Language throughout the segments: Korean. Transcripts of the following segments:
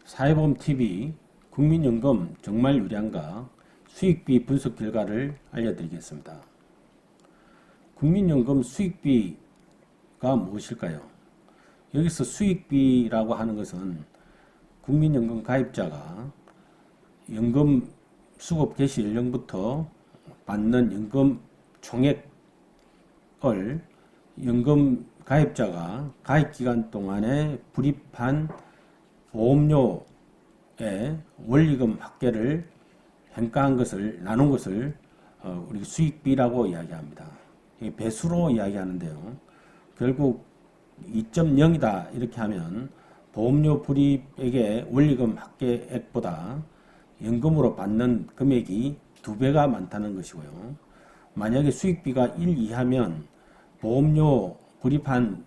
사회보험TV 국민연금 정말 유리한가 수익비 분석 결과를 알려드리겠습니다. 국민연금 수익비가 무엇일까요? 여기서 수익비라고 하는 것은 국민연금 가입자가 연금 수급 개시 연령부터 받는 연금 총액을 연금 가입자가 가입기간 동안에 불입한 보험료의 원리금 합계를 hen가한 것을 나눈 것을 우리 수익비라고 이야기합니다. 배수로 이야기하는데요. 결국 2.0이다 이렇게 하면 보험료 불입액의 원리금 합계액보다 연금으로 받는 금액이 2배가 많다는 것이고요. 만약에 수익비가 1 이하면 보험료 불입한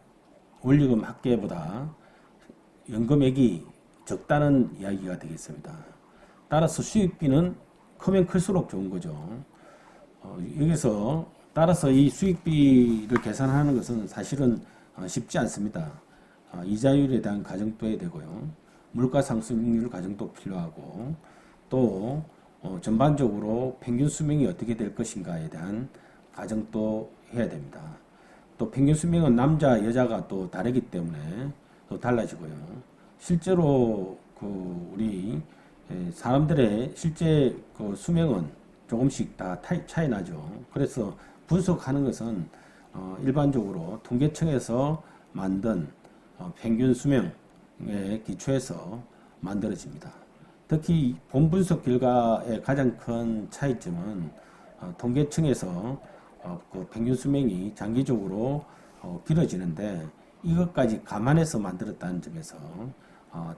원리금 합계보다 연금액이 적다는 이야기가 되겠습니다. 따라서 수익비는 크면 클수록 좋은 거죠. 여기서 따라서 이 수익비를 계산하는 것은 사실은 쉽지 않습니다. 이자율에 대한 가정도 해야 되고요. 물가 상승률 가정도 필요하고 또 전반적으로 평균 수명이 어떻게 될 것인가에 대한 가정도 해야 됩니다. 또 평균 수명은 남자 여자가 또 다르기 때문에 또 달라지고요. 실제로 우리 사람들의 실제 수명은 조금씩 다 차이 나죠. 그래서 분석하는 것은 일반적으로 통계청에서 만든 평균 수명에 기초해서 만들어집니다. 특히 본 분석 결과의 가장 큰 차이점은 통계청에서 그 평균 수명이 장기적으로 길어지는데 이것까지 감안해서 만들었다는 점에서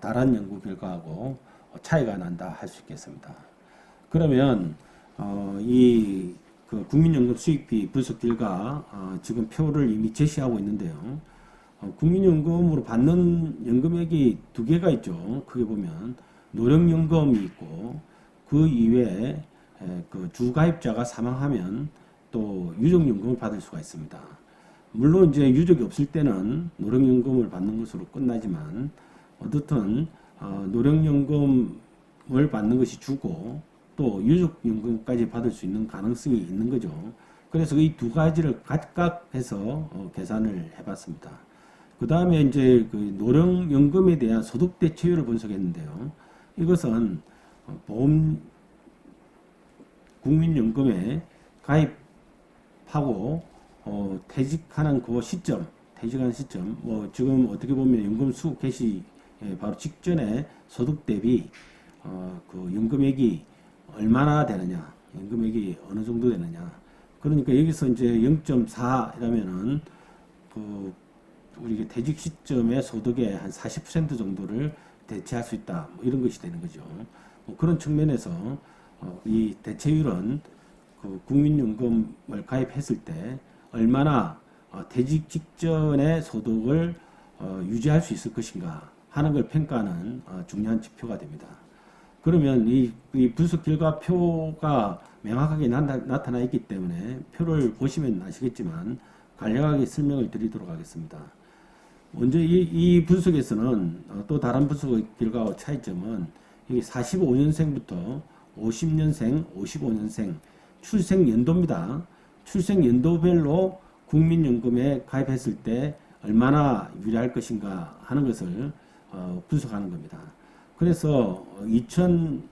다른 연구 결과하고 차이가 난다 할 수 있겠습니다. 그러면 그 국민연금 수익비 분석 결과 지금 표를 이미 제시하고 있는데요. 국민연금으로 받는 연금액이 두 개가 있죠. 크게 보면 노령연금이 있고 그 이외에 그 주가입자가 사망하면 또 유족연금을 받을 수가 있습니다. 물론 이제 유족이 없을 때는 노령연금을 받는 것으로 끝나지만 어떻든 노령연금을 받는 것이 주고 또 유족연금까지 받을 수 있는 가능성이 있는 거죠. 그래서 이 두 가지를 각각 해서 계산을 해봤습니다. 그 다음에 이제 그 노령연금에 대한 소득 대체율을 분석했는데요. 이것은 보험 국민연금에 가입하고 퇴직하는 그 시점, 퇴직하는 시점, 지금 어떻게 보면 연금 수급 개시 바로 직전에 소득 대비 그 연금액이 얼마나 되느냐, 연금액이 어느 정도 되느냐. 그러니까 여기서 이제 0.4이라면은 우리 퇴직 시점의 소득의 한 40% 정도를 대체할 수 있다. 이런 것이 되는 거죠. 그런 측면에서 이 대체율은 그 국민연금을 가입했을 때 얼마나 퇴직 직전의 소득을 유지할 수 있을 것인가 하는 걸 평가하는 중요한 지표가 됩니다. 그러면 이 분석 결과 표가 명확하게 나타나 있기 때문에 표를 보시면 아시겠지만 간략하게 설명을 드리도록 하겠습니다. 먼저 이 분석에서는 또 다른 분석 결과와 차이점은 이게 45년생부터 50년생, 55년생 출생 연도입니다. 출생 연도별로 국민연금에 가입했을 때 얼마나 유리할 것인가 하는 것을 분석하는 겁니다. 그래서 2000년이나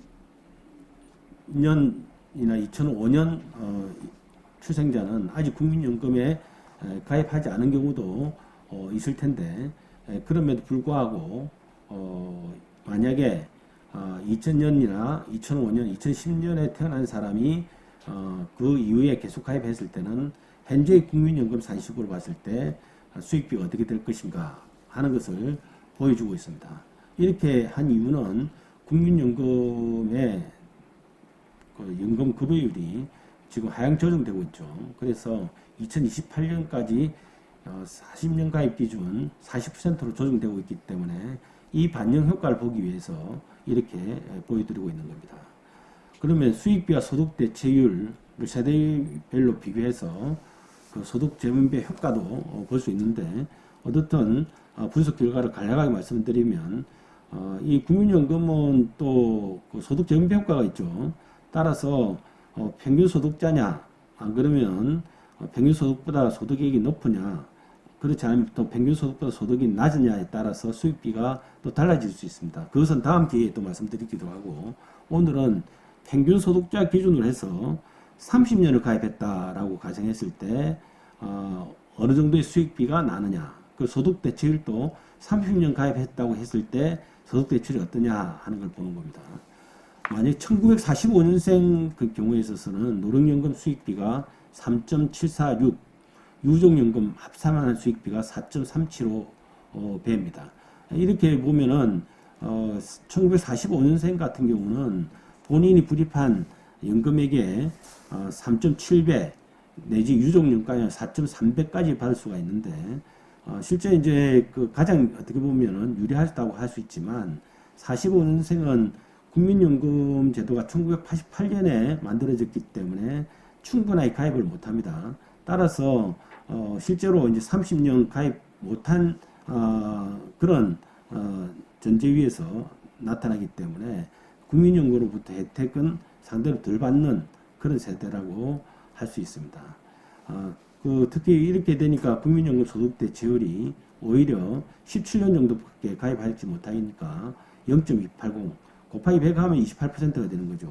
2005년 출생자는 아직 국민연금에 가입하지 않은 경우도 있을 텐데 그럼에도 불구하고 만약에 2000년이나 2005년, 2010년에 태어난 사람이 그 이후에 계속 가입했을 때는 현재의 국민연금 산식으로 봤을 때 수익비가 어떻게 될 것인가 하는 것을 보여주고 있습니다. 이렇게 한 이유는 국민연금의 그 연금 급여율이 지금 하향 조정되고 있죠. 그래서 2028년까지 40년 가입 기준 40%로 조정되고 있기 때문에 이 반영 효과를 보기 위해서 이렇게 보여드리고 있는 겁니다. 그러면 수익비와 소득 대체율을 세대별로 비교해서 그 소득 재분배 효과도 볼 수 있는데 어떻든 분석 결과를 간략하게 말씀드리면 이 국민연금은 또그 소득 적용 효과가 있죠. 따라서 평균 소득자냐, 안 그러면 평균 소득보다 소득액이 높으냐, 그렇지 않으면 또 평균 소득보다 소득이 낮으냐에 따라서 수익비가 또 달라질 수 있습니다. 그것은 다음 기회에 또 말씀드리기도 하고, 오늘은 평균 소득자 기준으로 해서 30년을 가입했다라고 가정했을 때 어느 정도의 수익비가 나느냐, 그 소득 대체율도 30년 가입했다고 했을 때 소득 대출이 어떠냐 하는 걸 보는 겁니다. 만약 1945년생 그 경우에 있어서는 노령연금 수익비가 3.746, 유족연금 합산한 수익비가 4.375배입니다. 이렇게 보면은 1945년생 같은 경우는 본인이 불입한 연금액의 3.7배 내지 유족연금까지 4.3배까지 받을 수가 있는데 실제 이제 그 가장 어떻게 보면은 유리하다고 할 수 있지만 45년생은 국민연금 제도가 1988년에 만들어졌기 때문에 충분하게 가입을 못합니다. 따라서 실제로 이제 30년 가입 못한 그런 전제 위에서 나타나기 때문에 국민연금으로부터 혜택은 상대로 덜 받는 그런 세대라고 할 수 있습니다. 특히 이렇게 되니까 국민연금 소득 대체율이 오히려 17년 정도밖에 가입하지 못하니까 0.280 곱하기 100 하면 28%가 되는 거죠.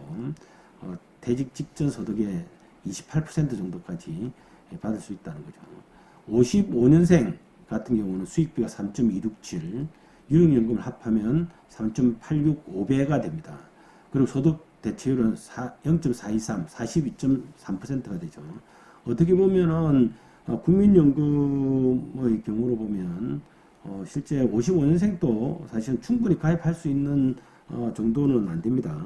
퇴직 직전 소득의 28% 정도까지 받을 수 있다는 거죠. 55년생 같은 경우는 수익비가 3.267, 유족연금을 합하면 3.865배가 됩니다. 그리고 소득 대체율은 0.423, 42.3%가 되죠. 어떻게 보면은 국민연금의 경우로 보면 실제 55년생도 사실은 충분히 가입할 수 있는 정도는 안 됩니다.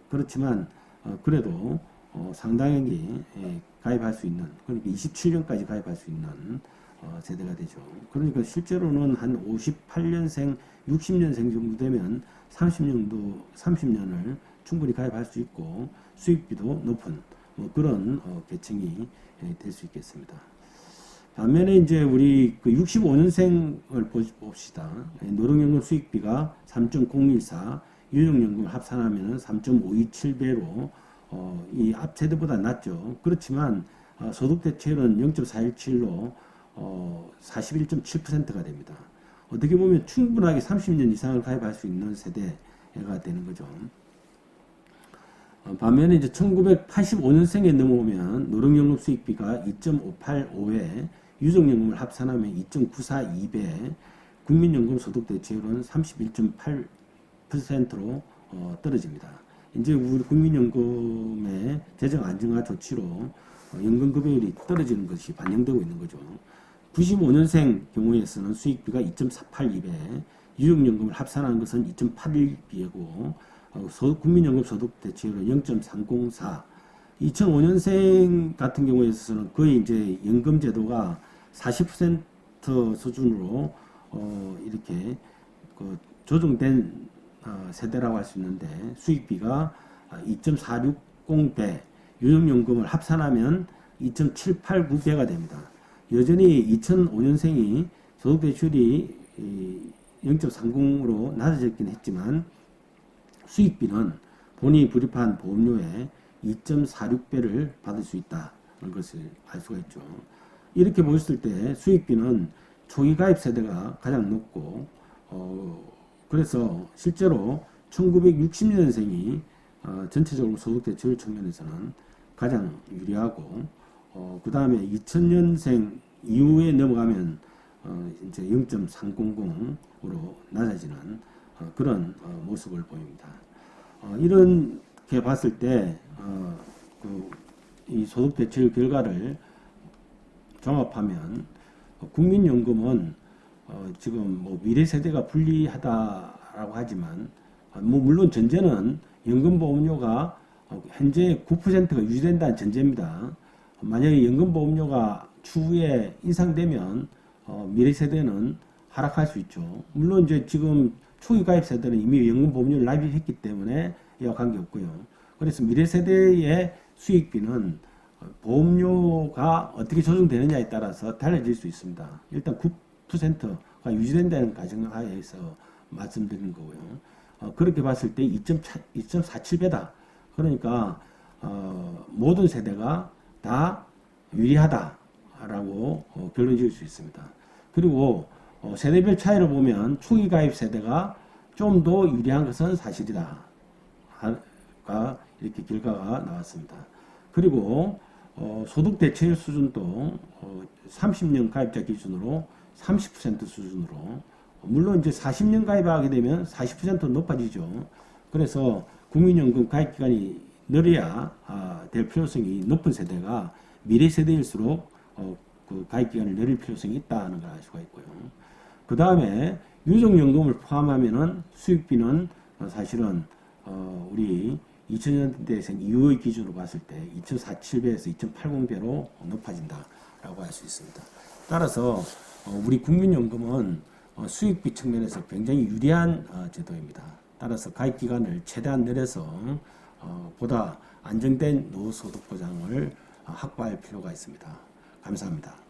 그렇지만 그래도 상당히 가입할 수 있는, 그러니까 27년까지 가입할 수 있는 세대가 되죠. 그러니까 실제로는 한 58년생, 60년생 정도 되면 30년을 충분히 가입할 수 있고 수익비도 높은 그런 계층이 될 수 있겠습니다. 반면에 이제 우리 그 65년생을 봅시다. 노령연금 수익비가 3.014, 유족연금을 합산하면 3.527배로 이 앞 세대보다 낮죠. 그렇지만 소득 대체율은 0.417로 41.7%가 됩니다. 어떻게 보면 충분하게 30년 이상을 가입할 수 있는 세대가 되는 거죠. 반면에 이제 1985년생에 넘어오면 노령연금 수익비가 2.585회, 유족연금을 합산하면 2.942배, 국민연금 소득 대체율은 31.8%로 떨어집니다. 이제 우리 국민연금의 재정 안정화 조치로 연금급여율이 떨어지는 것이 반영되고 있는 거죠. 95년생 경우에서는 수익비가 2.482배, 유족연금을 합산하는 것은 2.81배고 국민연금 소득 대체율은 0.304. 2005년생 같은 경우에서는 거의 이제 연금 제도가 40% 수준으로 이렇게 그 조정된 세대라고 할 수 있는데 수익비가 2.460배, 유족연금을 합산하면 2.789배가 됩니다. 여전히 2005년생이 소득 대출이 0.30으로 낮아졌긴 했지만 수익비는 본인이 불입한 보험료의 2.46배를 받을 수 있다는 것을 알 수가 있죠. 이렇게 보셨을 때 수익비는 초기 가입 세대가 가장 높고 그래서 실제로 1960년생이 전체적으로 소득 대체율 측면에서는 가장 유리하고 그 다음에 2000년생 이후에 넘어가면 이제 0.300으로 낮아지는 그런 모습을 보입니다. 이렇게 봤을 때 이 소득 대체율 결과를 종합하면 국민연금은 지금 뭐 미래 세대가 불리하다라고 하지만 물론 전제는 연금보험료가 현재 9%가 유지된다는 전제입니다. 만약에 연금보험료가 추후에 인상되면 미래 세대는 하락할 수 있죠. 물론 이제 지금 초기 가입 세대는 이미 연금보험료를 납입했기 때문에 이와 관계없고요. 그래서 미래 세대의 수익비는 보험료가 어떻게 조정되느냐에 따라서 달라질 수 있습니다. 일단 9%가 유지된다는 가정하에서 말씀드리는 거고요. 그렇게 봤을 때 2.47배다. 그러니까 모든 세대가 다 유리하다라고 결론 지을 수 있습니다. 그리고 세대별 차이를 보면 초기 가입 세대가 좀 더 유리한 것은 사실이다. 이렇게 결과가 나왔습니다. 그리고 소득 대체율 수준도 30년 가입자 기준으로 30% 수준으로, 물론 이제 40년 가입하게 되면 40% 높아지죠. 그래서 국민연금 가입 기간이 늘어야 될 필요성이 높은 세대가 미래 세대일수록 그 가입 기간을 늘릴 필요성이 있다는 걸 알 수가 있고요. 그 다음에 유족연금을 포함하면은 수익비는 사실은 우리 2000년대생 이후의 기준으로 봤을 때 2.47배에서 2.80배로 높아진다라고 할 수 있습니다. 따라서 우리 국민연금은 수익비 측면에서 굉장히 유리한 제도입니다. 따라서 가입 기간을 최대한 늘려서 보다 안정된 노후소득 보장을 확보할 필요가 있습니다. 감사합니다.